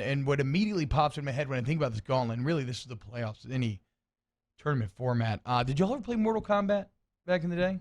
And what immediately pops in my head when I think about this gauntlet, and really this is the playoffs, any tournament format. Did y'all ever play Mortal Kombat back in the day?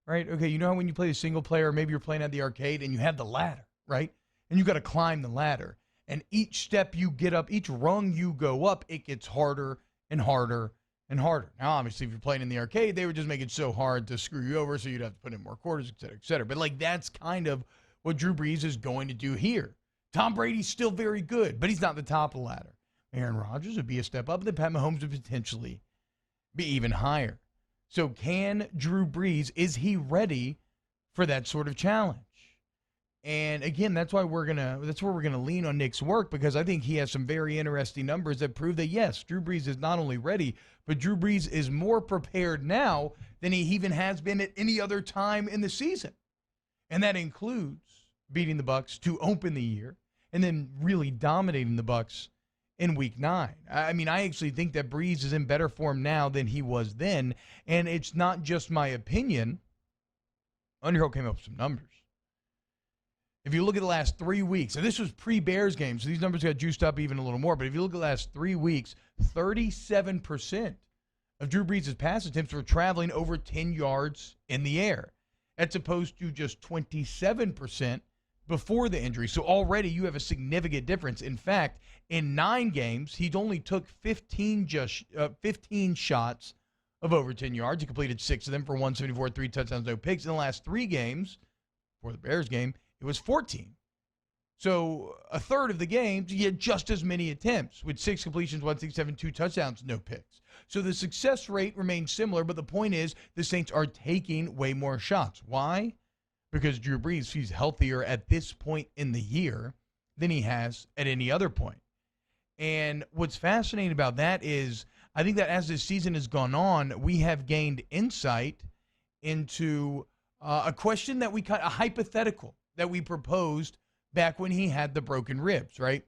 Right? Okay, you know how when you play a single player, maybe you're playing at the arcade and you have the ladder, right? And you got to climb the ladder. And each step you get up, each rung you go up, it gets harder and harder and harder. Now, obviously, if you're playing in the arcade, they would just make it so hard to screw you over, so you'd have to put in more quarters, et cetera, et cetera. But, like, that's kind of what Drew Brees is going to do here. Tom Brady's still very good, but he's not the top of the ladder. Aaron Rodgers would be a step up, and then Pat Mahomes would potentially be even higher. So can Drew Brees, is he ready for that sort of challenge? And again, that's where we're gonna lean on Nick's work, because I think he has some very interesting numbers that prove that yes, Drew Brees is not only ready, but Drew Brees is more prepared now than he even has been at any other time in the season. And that includes beating the Bucs to open the year and then really dominating the Bucs in Week 9. I mean, I actually think that Brees is in better form now than he was then, and it's not just my opinion. Underhill came up with some numbers. If you look at the last 3 weeks, and this was pre-Bears game, so these numbers got juiced up even a little more, but if you look at the last 3 weeks, 37% of Drew Brees' pass attempts were traveling over 10 yards in the air. That's opposed to just 27% before the injury. So already you have a significant difference. In fact, in 9 games, he's only took 15 shots of over 10 yards. He completed 6 of them for 174, 3 touchdowns, no picks. In the last 3 games, before the Bears game, it was 14. So a third of the games, he had just as many attempts with 6 completions, 167, 2 touchdowns, no picks. So the success rate remains similar, but the point is the Saints are taking way more shots. Why? Because Drew Brees, he's healthier at this point in the year than he has at any other point. And what's fascinating about that is I think that as this season has gone on, we have gained insight into a question that a hypothetical that we proposed back when he had the broken ribs, right?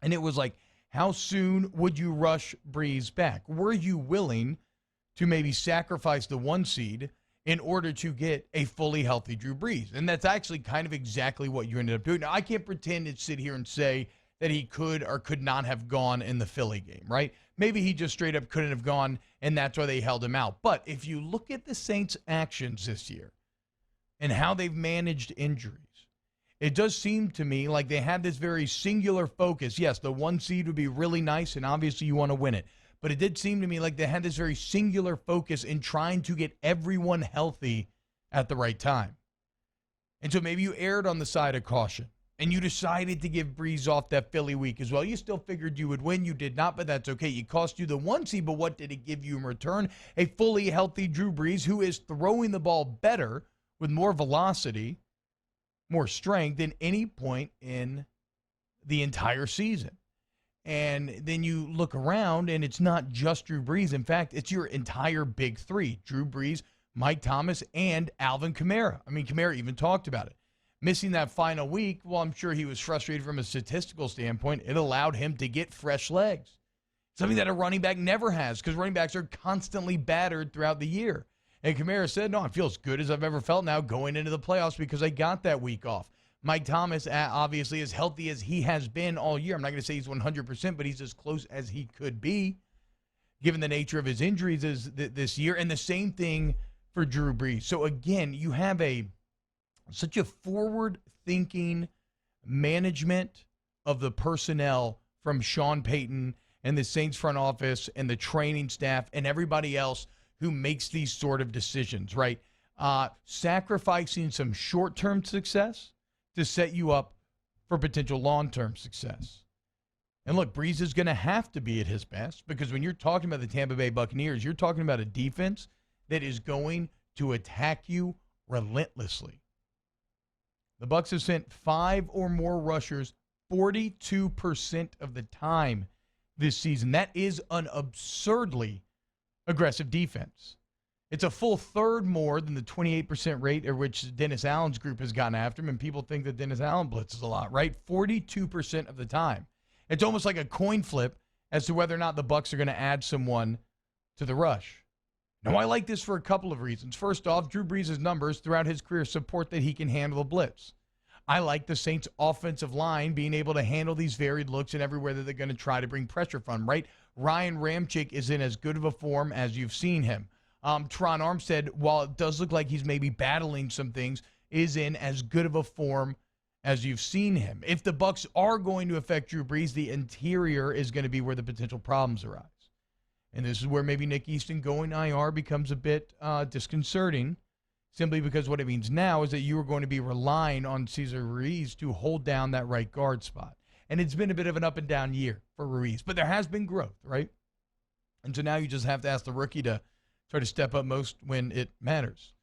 And it was like, how soon would you rush Brees back? Were you willing to maybe sacrifice the 1 seed in order to get a fully healthy Drew Brees? And that's actually kind of exactly what you ended up doing. Now, I can't pretend to sit here and say that he could or could not have gone in the Philly game, right? Maybe he just straight up couldn't have gone, and that's why they held him out. But if you look at the Saints' actions this year and how they've managed injuries, it does seem to me like they had this very singular focus. Yes, the 1 seed would be really nice, and obviously you want to win it. But it did seem to me like they had this very singular focus in trying to get everyone healthy at the right time. And so maybe you erred on the side of caution, and you decided to give Brees off that Philly week as well. You still figured you would win. You did not, but that's okay. It cost you the 1 seed, but what did it give you in return? A fully healthy Drew Brees who is throwing the ball better with more velocity, more strength than any point in the entire season. And then you look around, and it's not just Drew Brees. In fact, it's your entire big 3, Drew Brees, Mike Thomas, and Alvin Kamara. I mean, Kamara even talked about it. Missing that final week, well, I'm sure he was frustrated from a statistical standpoint. It allowed him to get fresh legs, something that a running back never has, because running backs are constantly battered throughout the year. And Kamara said, no, I feel as good as I've ever felt now going into the playoffs because I got that week off. Mike Thomas, obviously, as healthy as he has been all year. I'm not going to say he's 100%, but he's as close as he could be, given the nature of his injuries this year. And the same thing for Drew Brees. So, again, you have such a forward-thinking management of the personnel from Sean Payton and the Saints front office and the training staff and everybody else who makes these sort of decisions, right? Sacrificing some short-term success to set you up for potential long-term success. And look, Brees is going to have to be at his best, because when you're talking about the Tampa Bay Buccaneers, you're talking about a defense that is going to attack you relentlessly. The Bucs have sent 5 or more rushers 42% of the time this season. That is an absurdly aggressive defense. It's a full third more than the 28% rate at which Dennis Allen's group has gotten after him, and people think that Dennis Allen blitzes a lot, right? 42% of the time. It's almost like a coin flip as to whether or not the Bucs are going to add someone to the rush. Now, I like this for a couple of reasons. First off, Drew Brees' numbers throughout his career support that he can handle a blitz. I like the Saints' offensive line being able to handle these varied looks and everywhere that they're going to try to bring pressure from, right? Ryan Ramczyk is in as good of a form as you've seen him. Teron Armstead, while it does look like he's maybe battling some things, is in as good of a form as you've seen him. If the Bucs are going to affect Drew Brees, the interior is going to be where the potential problems arise. And this is where maybe Nick Easton going IR becomes a bit disconcerting, simply because what it means now is that you are going to be relying on Cesar Ruiz to hold down that right guard spot. And it's been a bit of an up and down year for Ruiz, but there has been growth, right? And so now you just have to ask the rookie to try to step up most when it matters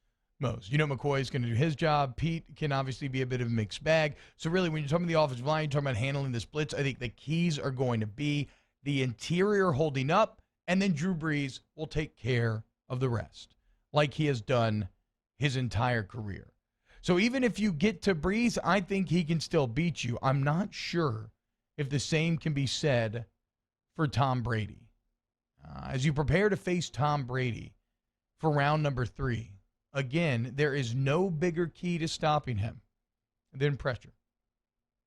most. You know, McCoy is going to do his job. Pete can obviously be a bit of a mixed bag. So really, when you're talking about the offensive line, you're talking about handling this blitz, I think the keys are going to be the interior holding up, and then Drew Brees will take care of the rest, like he has done his entire career. So even if you get to Brees, I think he can still beat you. I'm not sure if the same can be said for Tom Brady. As you prepare to face Tom Brady for round number 3, again, there is no bigger key to stopping him than pressure.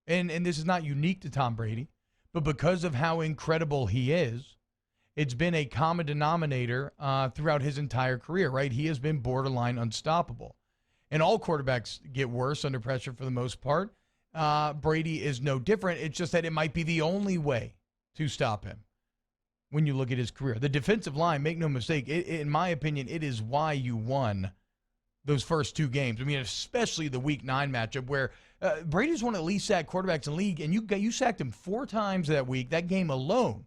And this is not unique to Tom Brady, but because of how incredible he is, it's been a common denominator throughout his entire career, right? He has been borderline unstoppable. And all quarterbacks get worse under pressure for the most part. Brady is no different. It's just that it might be the only way to stop him when you look at his career. The defensive line, make no mistake, in my opinion, it is why you won those first 2 games. I mean, especially the Week 9 matchup where Brady's one of the least sacked quarterbacks in the league, and you sacked him 4 times that week, that game alone.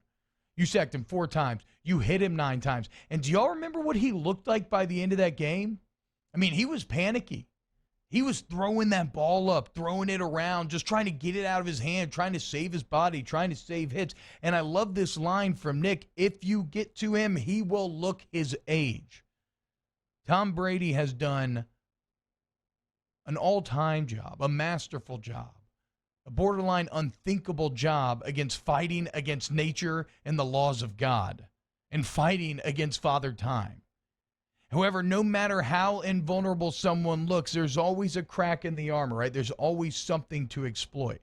You sacked him 4 times. You hit him 9 times. And do y'all remember what he looked like by the end of that game? I mean, he was panicky. He was throwing that ball up, throwing it around, just trying to get it out of his hand, trying to save his body, trying to save hits. And I love this line from Nick. If you get to him, he will look his age. Tom Brady has done an all-time job, a masterful job, a borderline unthinkable job against fighting against nature and the laws of God and fighting against Father Time. However, no matter how invulnerable someone looks, there's always a crack in the armor, right? There's always something to exploit.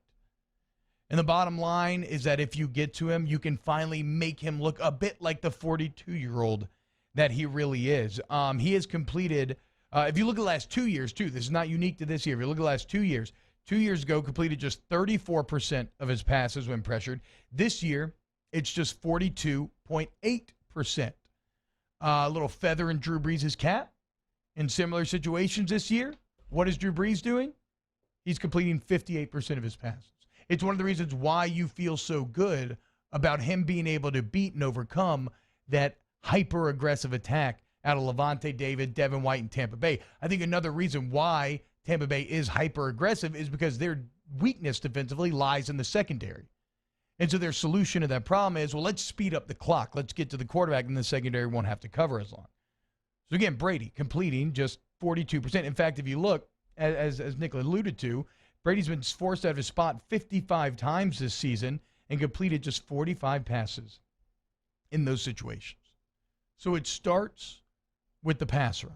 And the bottom line is that if you get to him, you can finally make him look a bit like the 42-year-old that he really is. He has completed, if you look at the last 2 years, too, this is not unique to this year. If you look at the last 2 years, 2 years ago, completed just 34% of his passes when pressured. This year, it's just 42.8%. A little feather in Drew Brees' cap. In similar situations this year, what is Drew Brees doing? He's completing 58% of his passes. It's one of the reasons why you feel so good about him being able to beat and overcome that hyper-aggressive attack out of Levante David, Devin White, and Tampa Bay. I think another reason why Tampa Bay is hyper-aggressive is because their weakness defensively lies in the secondary. And so their solution to that problem is, well, let's speed up the clock. Let's get to the quarterback, and the secondary won't have to cover as long. So again, Brady completing just 42%. In fact, if you look, as Nick alluded to, Brady's been forced out of his spot 55 times this season and completed just 45 passes in those situations. So it starts with the pass rush.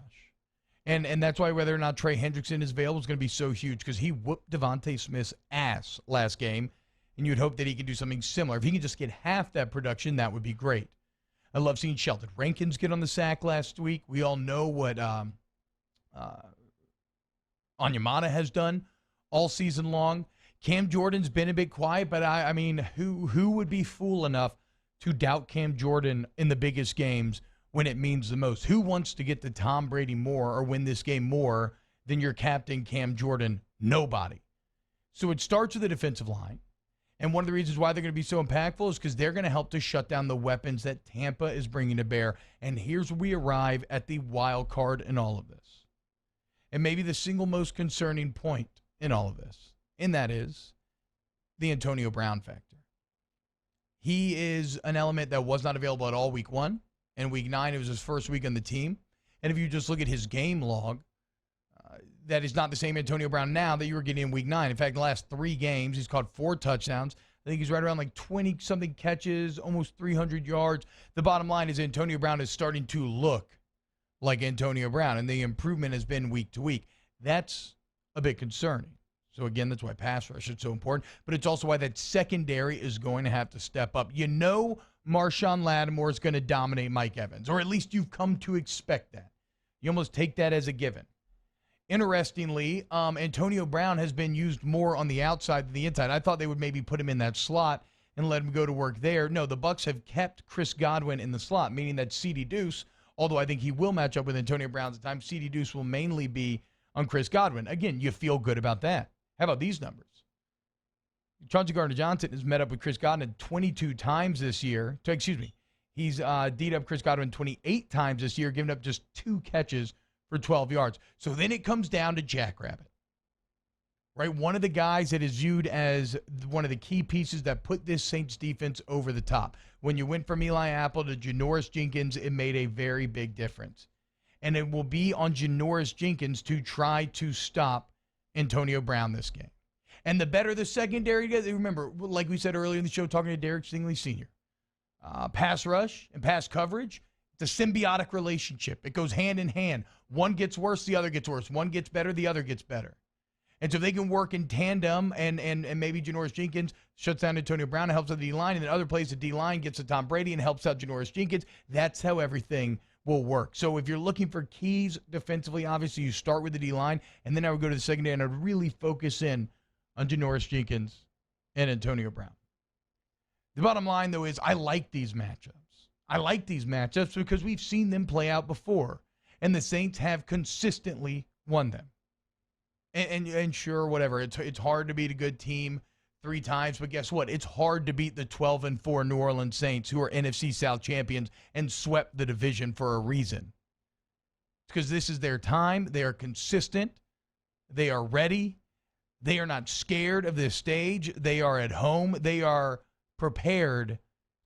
And that's why whether or not Trey Hendrickson is available is going to be so huge, because he whooped Devontae Smith's ass last game, and you'd hope that he could do something similar. If he can just get half that production, that would be great. I love seeing Sheldon Rankins get on the sack last week. We all know what Onyemata has done all season long. Cam Jordan's been a bit quiet, but I mean, who would be fool enough to doubt Cam Jordan in the biggest games when it means the most? Who wants to get to Tom Brady more or win this game more than your captain, Cam Jordan? Nobody. So it starts with the defensive line. And one of the reasons why they're going to be so impactful is because they're going to help to shut down the weapons that Tampa is bringing to bear. And here's where we arrive at the wild card in all of this. And maybe the single most concerning point in all of this, and that is the Antonio Brown factor. He is an element that was not available at all week 1. And week 9, it was his first week on the team. And if you just look at his game log, that is not the same Antonio Brown now that you were getting in week 9. In fact, the last 3 games, he's caught 4 touchdowns. I think he's right around like 20-something catches, almost 300 yards. The bottom line is Antonio Brown is starting to look like Antonio Brown, and the improvement has been week to week. That's a bit concerning. So, again, that's why pass rush is so important. But it's also why that secondary is going to have to step up. You know Marshawn Lattimore is going to dominate Mike Evans, or at least you've come to expect that. You almost take that as a given. Interestingly, Antonio Brown has been used more on the outside than the inside. I thought they would maybe put him in that slot and let him go to work there. No, the Bucs have kept Chris Godwin in the slot, meaning that C.D. Deuce, although I think he will match up with Antonio Brown at the time, C.D. Deuce will mainly be on Chris Godwin. Again, you feel good about that. How about these numbers? Chauncey Gardner-Johnson has met up with Chris Godwin 22 times this year. He's D'd up Chris Godwin 28 times this year, giving up just 2 catches for 12 yards. So then it comes down to Jackrabbit, right? One of the guys that is viewed as one of the key pieces that put this Saints defense over the top. When you went from Eli Apple to Janoris Jenkins, it made a very big difference. And it will be on Janoris Jenkins to try to stop Antonio Brown this game. And the better the secondary gets, remember, like we said earlier in the show, talking to Derek Stingley Sr., pass rush and pass coverage, it's a symbiotic relationship. It goes hand in hand. One gets worse, the other gets worse. One gets better, the other gets better. And so if they can work in tandem and maybe Janoris Jenkins shuts down Antonio Brown and helps out the D-line, and then other plays the D-line gets to Tom Brady and helps out Janoris Jenkins, that's how everything will work. So if you're looking for keys defensively, obviously you start with the D-line, and then I would go to the secondary and I'd really focus in on Janoris Jenkins and Antonio Brown. The bottom line, though, is I like these matchups. I like these matchups because we've seen them play out before, and the Saints have consistently won them. And sure, whatever, it's hard to beat a good team 3 times, but guess what? It's hard to beat the 12-4 New Orleans Saints, who are NFC South champions and swept the division for a reason. Because this is their time. They are consistent. They are ready. They are not scared of this stage. They are at home. They are prepared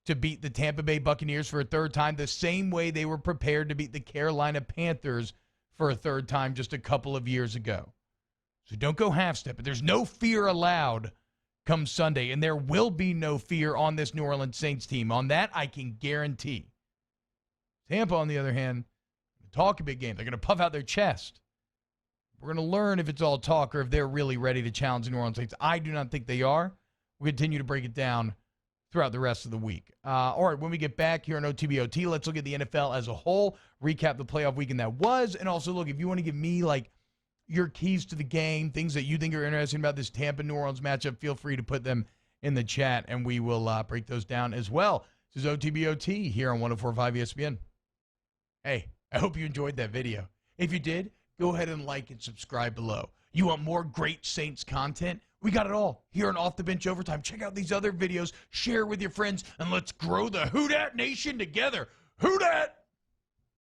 to beat the Tampa Bay Buccaneers for a 3rd time, the same way they were prepared to beat the Carolina Panthers for a 3rd time just a couple of years ago. So don't go half-stepping. There's no fear allowed come Sunday, and there will be no fear on this New Orleans Saints team. On that, I can guarantee. Tampa, on the other hand, talk a big game. They're going to puff out their chest. We're going to learn if it's all talk or if they're really ready to challenge the New Orleans Saints. I do not think they are. We'll continue to break it down throughout the rest of the week. All right, when we get back here on OTBOT, let's look at the NFL as a whole, recap the playoff weekend that was, and also look, if you want to give me, your keys to the game, things that you think are interesting about this Tampa-New Orleans matchup, feel free to put them in the chat, and we will break those down as well. This is OTBOT here on 104.5 ESPN. Hey, I hope you enjoyed that video. If you did, go ahead and like and subscribe below. You want more great Saints content? We got it all here on Off the Bench Overtime. Check out these other videos, share with your friends, and let's grow the Who Dat Nation together. Who Dat?